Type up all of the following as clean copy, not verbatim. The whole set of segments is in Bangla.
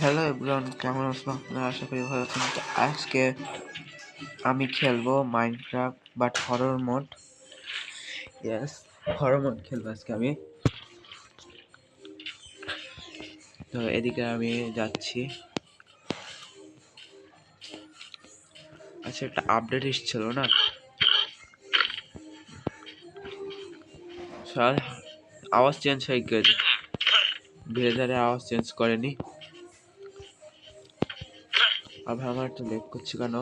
হ্যালো এভরিওয়ান, কেমন আছেন আপনারা? আশা করি ভালো আছেন। তো আজকে আমি খেলবো Minecraft but horror mode. Yes, horror mode খেলবো আজকে আমি। তো এদিকে আমি যাচ্ছি। আচ্ছা, একটা আপডেট এসেছিল না, স্যার আওয়াজ চেঞ্জ হয়ে গেছে। ব্লেজারের আওয়াজ চেঞ্জ করেনি। আবার আমার একটু লেট করছে কেন?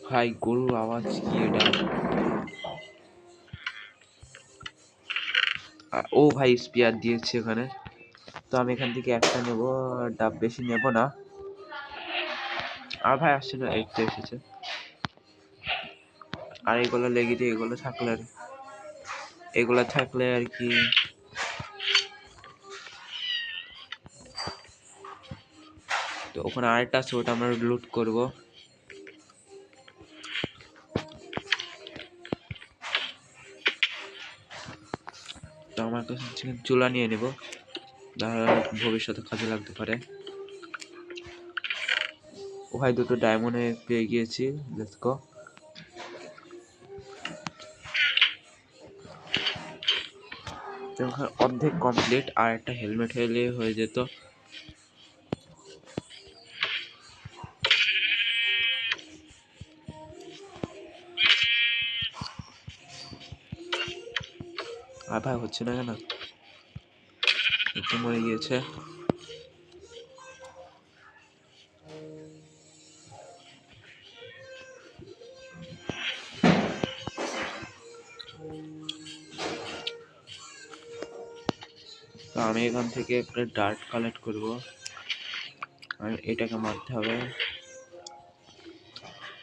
ভাই গরুর আওয়াজ কি এটা? ও ভাই স্পিয়ার দিয়েছে এখানে। তো আমি এখান থেকে একটা নেব, ডাব বেশি নেব না। আর ভাই আসছে না, একটু এসেছে। আর এগুলো লেগে দিয়ে এগুলো থাকলে আর কি তো ওখানে আরেকটা আছে, ওটা আমরা লুট করবো। তো আমার কাছে চিকেন চুলা নিয়ে নেব, ভবিষ্যতে কাজে লাগতে পারে। ও ভাই দুটো ডায়মন্ডে পেয়ে গিয়েছি, লেটস গো। অর্ধেক কমপ্লিট, আর একটা হেলমেট হলে হয়ে যেত। আর ভাই হচ্ছে না কেন? একটু মরে গিয়েছে। তো আমি এখান থেকে একটা ডার্ট কালেক্ট করব, আর এটাকে মারতে হবে।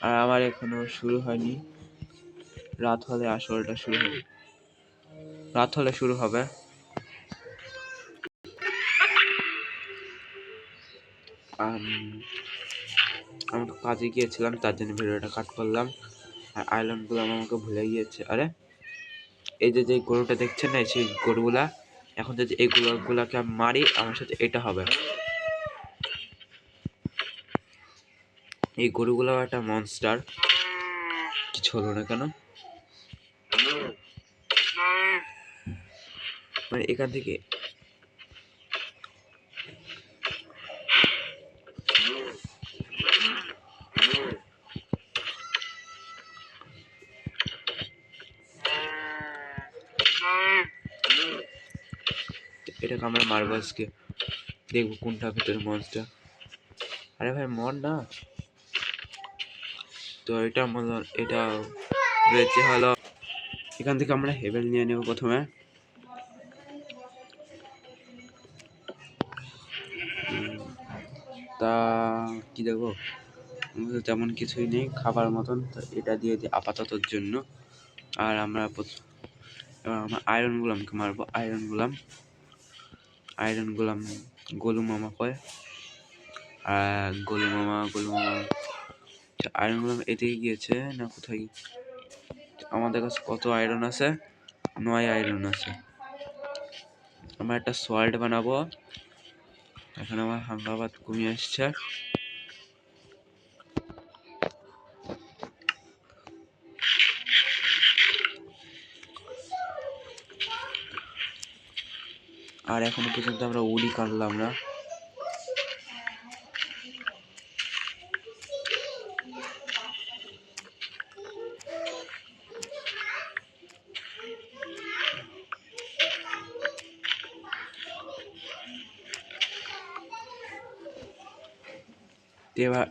আর আমার এখনো শুরু হয়নি, রাত হলে আসলটা শুরু হবে। রাত হলে শুরু হবে। আমি তো কাজে গিয়েছিলাম, তার জন্য ভিডিওটা কাট করলাম। আর আইল্যান্ডগুলো আমাকে ভুলে গিয়েছে। আরে এই যে গরুটা দেখছেন না, সেই গরুগুলা এখন যদি এই গরুগুলাকে আমি মারি, আমার সাথে এটা হবে। এই গরুগুলো একটা মনস্টার। কিছু হলো না কেন? মানে এখান থেকে এটাকে আমরা মারবো আজকে, দেখবো কোনটা ভিতরে মনস্টার। আরে ভাই মর না। তো এটা রয়েছে হলো, এখান থেকে আমরা হেভেন নিয়ে নেব প্রথমে। তা কি দেখবো, তেমন কিছুই নেই খাবার মতন, তো এটা দিয়ে দিই আপাততর জন্য। আর আমরা আয়রন গুলামকে মারবো। আয়রন গুলাম গোলু মামা কয়। আর গোলু মামা আয়রন গুলাম এদিকে গিয়েছে না কোথায়? আমাদের কাছে কত আয়রন আছে? 9 আয়রন আছে। আমরা একটা সোয়াল্ড বানাবো। এখন আমার হাঙ্গাবাদ কমে আসছে। আর এখনো পর্যন্ত আমরা উডি কাটলাম না।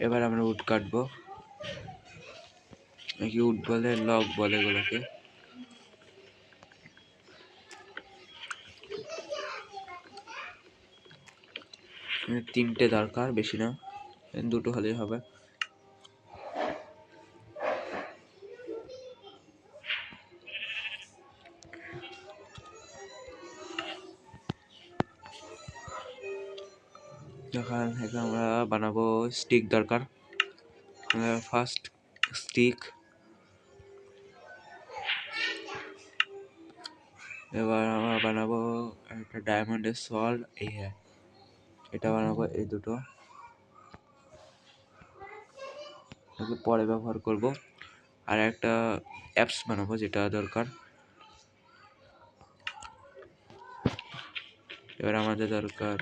এবার আমরা উড কাটবো। নাকি উড বলে, লগ বলে এগুলোকে। তিনটে দরকার, বেশি না, দুটো হলেই হবে। এখন আমরা বানাবো স্টিক দরকার। ফার্স্ট স্টিক, এবার আমরা বানাবো একটা ডায়মন্ডের সল। এই হ্যাঁ, এটা বানাবো। এই দুটো পরে ব্যবহার করব। আর একটা অ্যাপস বানাবো যেটা দরকার। এবার আমাদের দরকার,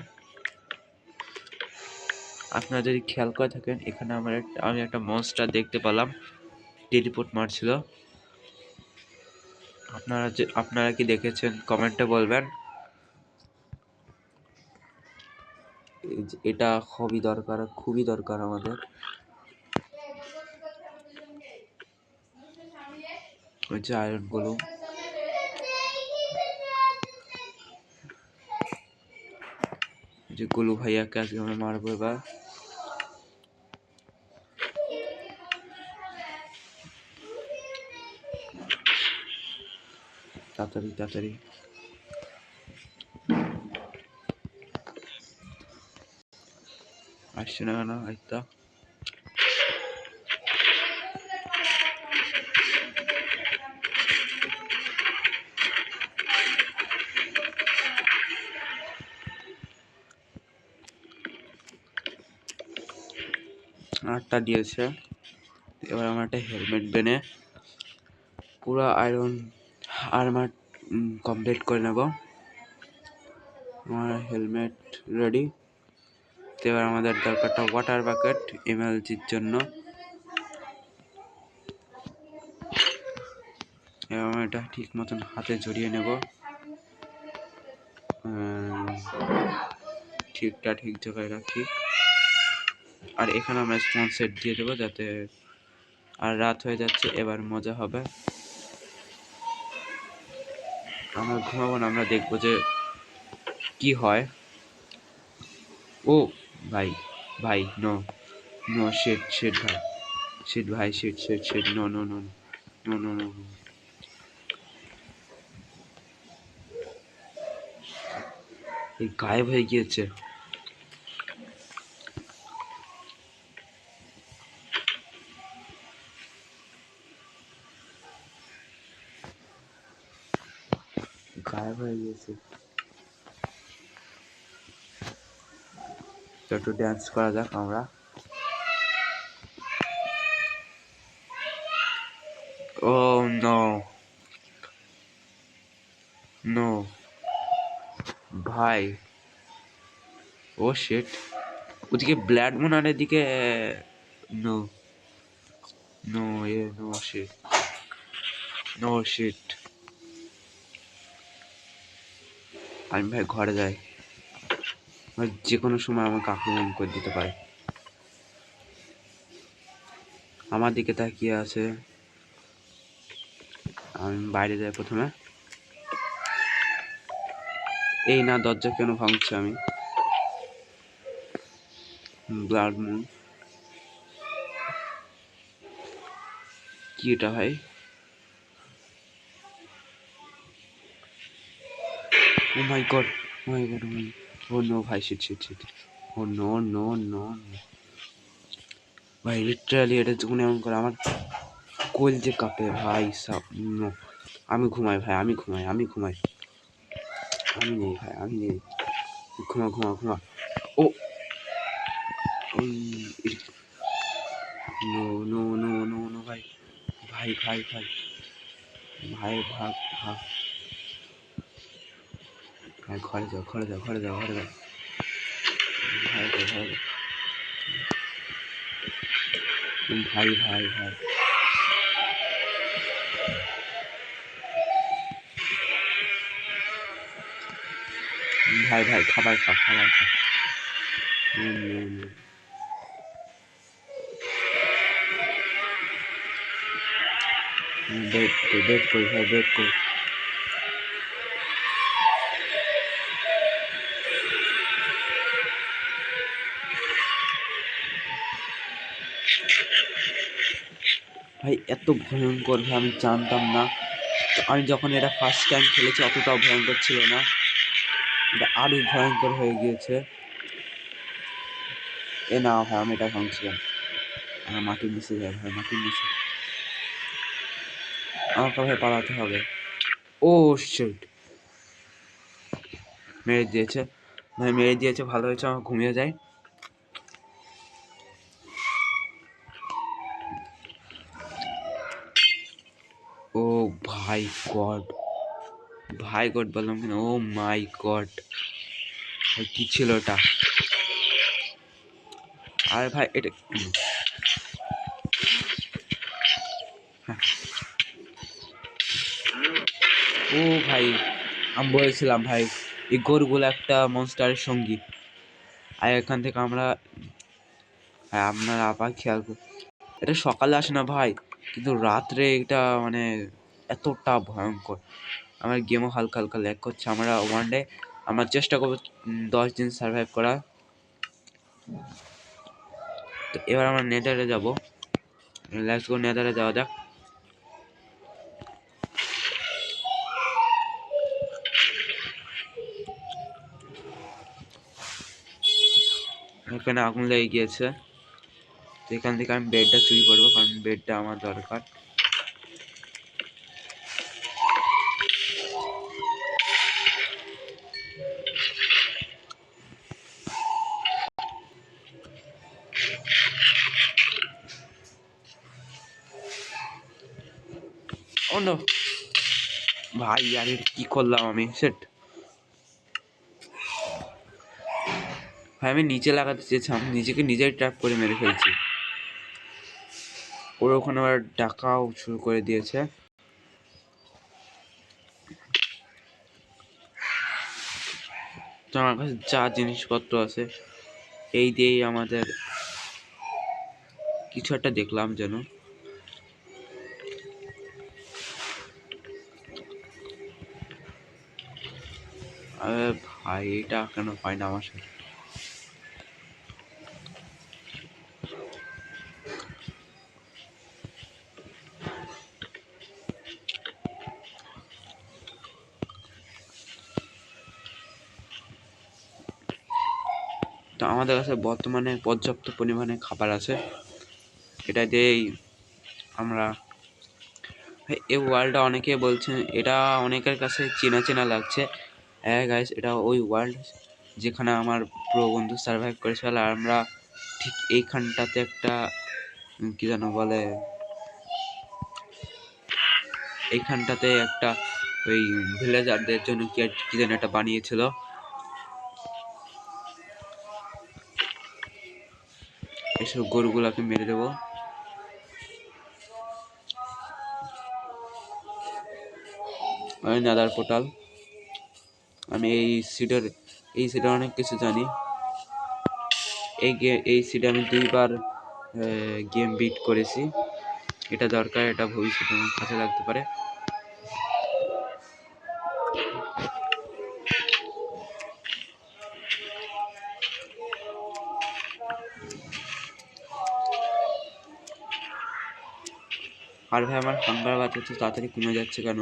আপনারা যদি খেয়াল করে থাকেন, এখানে আমি একটা মনস্টার দেখতে পেলাম, টেলিপোর্ট মারছিল। আপনারা কি দেখেছেন কমেন্টে বলবেন। এটা খুবই দরকার আমাদের। ওই যে আয়রন গোলুম, যে গোলু ভাইয়াকে আজকে আমরা মারবো। এবার তাড়াতাড়ি তাড়াতাড়ি আসছে না কেন? আইতা আটটা দিয়েছে। এবার আমার একটা হেলমেট বেনে পুরো আয়রন আর্মার কমপ্লিট করে নেব। আমার হেলমেট রেডি। তো এবার আমাদের দরকারটা ওয়াটার বাকেট এমএলজির জন্য। এবার আমি এটা ঠিক মতন হাতে জড়িয়ে নেব। ঠিক জায়গায় রাখি। আর এখানে আমরা স্টোন সেট দিয়ে দেবো যাতে, আর রাত হয়ে যাচ্ছে, এবার মজা হবে। আমরা ঘুমাবো না, আমরা দেখবো যে কি হয়। ও ভাই ভাই, নো নো, শিট ভাই, shit, no no no no no no, এই গায়েব হয়ে গিয়েছে। গায়েব হয়ে গিয়েছে। তো একটু ড্যান্স করা যাক আমরা। ও নো নো ভাই, ও শিট, ওদিকে ব্লাড মুনারের দিকে। No no no shit. আমি ভাই ঘরে যাই, যে কোনো সময় আমাকে আক্রমণ করে দিতে পারে। আমার দিকে তাকিয়ে আছে। আমি বাইরে যাই প্রথমে। এই না, দরজা কেন ভাঙছি আমি? ব্লাড মুন, কি এটা ভাই? ও মাই গড, ও নো ভাই, শিট, ও নো ভাই, লিটারালি এটা যখন এমন করে আমার কোল যে কাঁপে ভাই সব। নো, আমি ঘুমাই ভাই, আমি ঘুমাই। আমি নেই ভাই, আমি নেই। ঘুমা। ও no no no no no ভাই, ভাই ভাগ ভাই, ঘরে যাও ভাই, ভাই খাবার খা। বেড কই ভাই, বেড কই? ভাই এত ভয়ঙ্কর ভাই, আমি জানতাম না। আমি যখন এটা ফার্স্ট টাইম খেলেছি অতটাও ভয়ঙ্কর ছিল না, এটা আরো ভয়ঙ্কর হয়ে গিয়েছে। এ না ভাই, আমি এটা ভাঙছিলাম। আমার মাটির নিচে যায় ভাই, মাটির নিচে। আমাকে ভাই পালাতে হবে। ও শিট, মেরে দিয়েছে ভাই, মেরে দিয়েছে, ভালো হয়েছে, আমার ঘুমিয়ে যাই। ও ভাই গড, ভাই গড বললাম কেন, ও মাই গড, ভাই কি ছিল ওটা? আরে ভাই এটা ও ভাই, আমি বলেছিলাম ভাই এই গরুগুলো একটা মনস্টারের সঙ্গী। আর এখান থেকে আমরা, হ্যাঁ আপনার আবার খেয়াল করুন, এটা সকালে আসে না ভাই, কিন্তু রাত্রে এটা মানে এতটা ভয়ঙ্কর। আমার গেমও হালকা হালকা ল্যাগ করছে। আমরা ওয়ান ডে আমরা চেষ্টা করবো 10 দিন সার্ভাইভ করা। তো এবার আমরা নেদারে যাবো, লেটস গো, নেদারে যাওয়া যাক। এখানে আগুন লেগে গিয়েছে, তো এখান থেকে আমি বেডটা চুরি করবো, কারণ বেডটা আমার দরকার। ও নো ভাই, আর এটা কি করলাম আমি, সেট ভাই, আমি নিচে লাগাতে চেয়েছিলাম, নিজেকে নিজেই ট্র্যাপ করে মেরে ফেলছি। ওর ওখানে আবার ডাকাও শুরু করে দিয়েছে। তো আমার কাছে যা জিনিসপত্র আছে এই দিয়েই আমাদের কিছু একটা দেখলাম যেন, আরে ভাই এটা কেন হয় না আমার সাথে? তো আমাদের কাছে বর্তমানে পর্যাপ্ত পরিমাণে খাবার আছে, এটা দিয়েই আমরা, এই ওয়ার্ল্ডটা অনেকে বলছেন এটা অনেকের কাছে চেনা চেনা লাগছে। হ্যাঁ গাইস, এটা ওই ওয়ার্ল্ড যেখানে আমার প্রো বন্ধু সার্ভাইভ করেছিল, আর আমরা ঠিক এইখানটাতে একটা কি যেন বলে, এইখানটাতে একটা ওই ভিলেজারদের জন্য কি যেন একটা বানিয়েছিল। এসব গরুগুলাকে মেরে দেবো। নাদার পোর্টাল, আমি এই সিডের অনেক কিছু জানি। এই সিডে আমি 2বার গেম বিট করেছি। এটা দরকার, এটা ভবিষ্যতে আমার কাছে লাগতে পারে। আর ভাই আমার হাঙ্গার বাচ্চা তাড়াতাড়ি কমে যাচ্ছে কেন?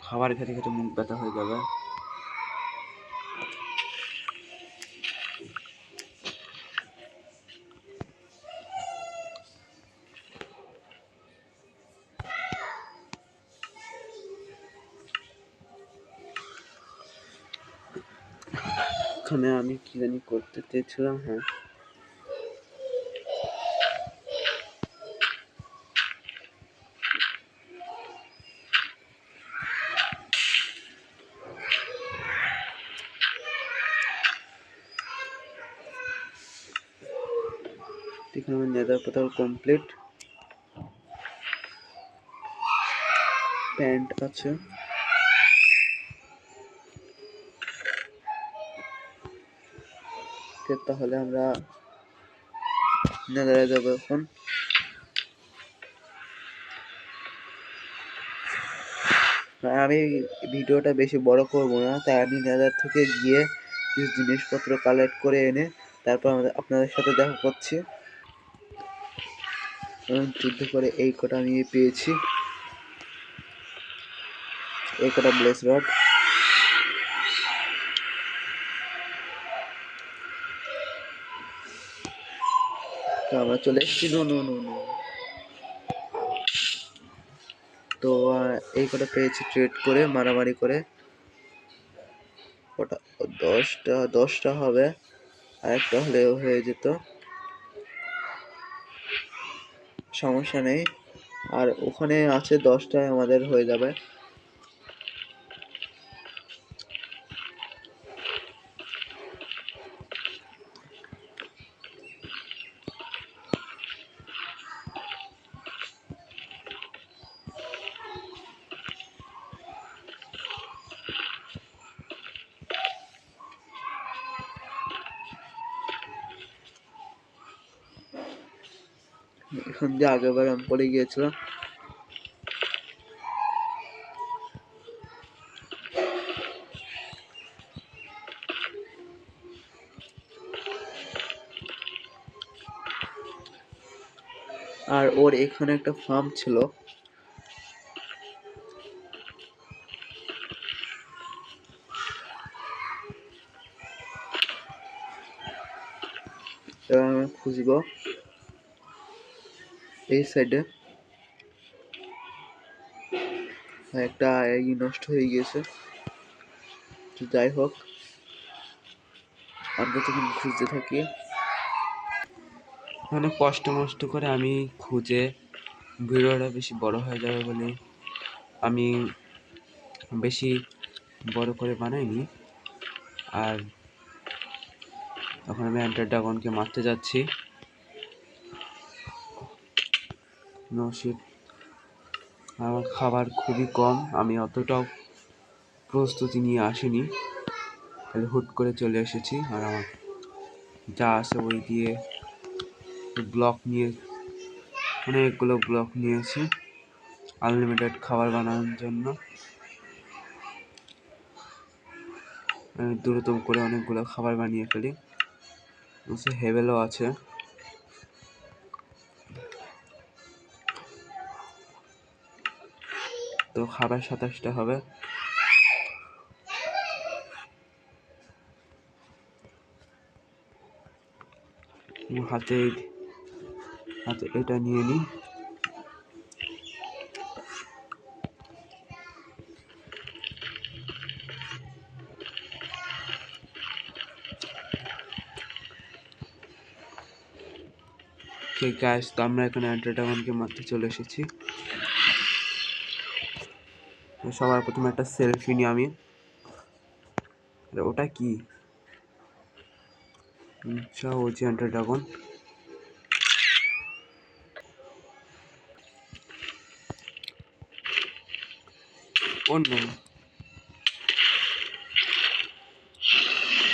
খাবার খেতে খেতে মুখ ব্যথা হয়ে যাবে। এখানে আমি কি জানি করতে চেয়েছিলাম, হ্যাঁ এখানে আমার নেদার পোর্টাল কমপ্লিট, প্যান্ট আছে। তাহলে আমরা নেদারে যাবো এখন। আমি ভিডিওটা বেশি বড় করব না, তাই আমি নেদার থেকে গিয়ে কিছু জিনিসপত্র কালেক্ট করে এনে তারপর আপনাদের সাথে দেখা করছি। যুদ্ধ করে এই কটা আমি পেয়েছি, এই কটা ব্লেস রড। তো আমরা চলে এসেছি। নো নো নো নো, তো তো এই কটা পেয়েছি ট্রেড করে, মারামারি করে। ওটা 10টা হবে, আর একটা হলেও হয়ে যেত, সমস্যা নেই। আর ওখানে আছে 10টায় আমাদের হয়ে যাবে। এখান দিয়ে আগেরবার আমি পড়ে গিয়েছিলাম। আর ওর এখানে একটা ফার্ম ছিল, এবার আমি খুঁজবো এই সাইডে। একটা নষ্ট হয়ে গিয়েছে, তো যাই হোক আমরা তখন খুঁজতে থাকি। অনেক কষ্ট মষ্ট করে আমি খুঁজে, ভিডিওটা বেশি বড় হয়ে যাবে বলে আমি বেশি বড় করে বানাইনি। আর তখন আমি এন্টার ড্রাগনকে মারতে যাচ্ছি। নসিব আমার খাবার খুবই কম, আমি অতটাও প্রস্তুতি নিয়ে আসিনি, তাহলে হুট করে চলে এসেছি। আর আমার যা আছে ওই দিয়ে ব্লক নিয়ে, অনেকগুলো ব্লক নিয়েছি আনলিমিটেড খাবার বানানোর জন্য। আমি দ্রুত করে অনেকগুলো খাবার বানিয়ে ফেলি। হেভেলও আছে, তো খাবার 27টা হবে। হাতে এটা নিয়ে নিই। গাইস, তো আমরা এখানে এন্টার ড্রাগনকে মারতে চলে এসেছি। সবার প্রথমে একটা সেলফি নিই আমি। ওটা কি? আচ্ছা, ও যে enter dragon. Oh no.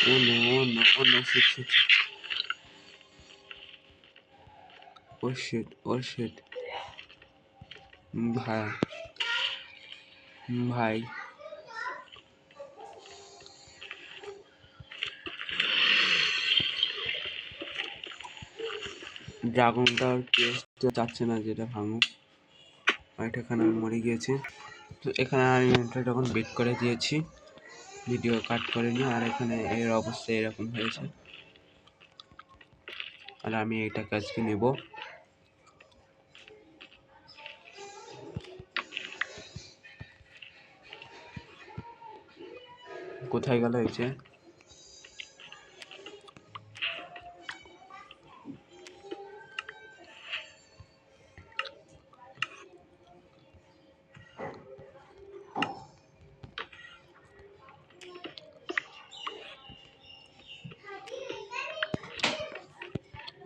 Oh no, oh no, oh no, shit. Oh shit. ভাই ড্রাগনটার টেস্ট চাচ্ছে না যেটা ভাঙো, এখানে মরে গিয়েছে। তো এখানে আমি ড্রাগন বিট করে দিয়েছি, ভিডিও কাট করিনি। আর এখানে এর অবস্থা এরকম হয়েছে। আর আমি এইটাকে আজকে নেব। কোথায় গেল এই যে?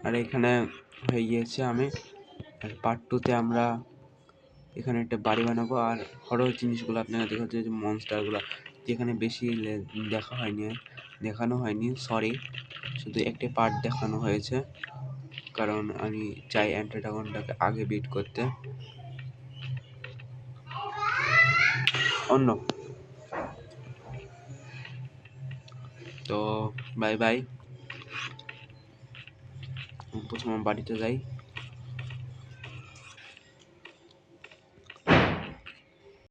আর এখানে হয়ে গিয়েছে। আমি পার্ট 2-তে আমরা এখানে একটা বাড়ি বানাবো। আর হরর জিনিসগুলো আপনারা দেখাচ্ছে, যে মনস্টারগুলো যেখানে বেশি দেখানো হয়নি, সরি, শুধু একটি পার্ট দেখানো হয়েছে, কারণ আমি চাই এন্টার ড্রাগনটাকে আগে বিট করতে। অন্য তো বাই বাই, প্রথমে বাড়িতে যাই।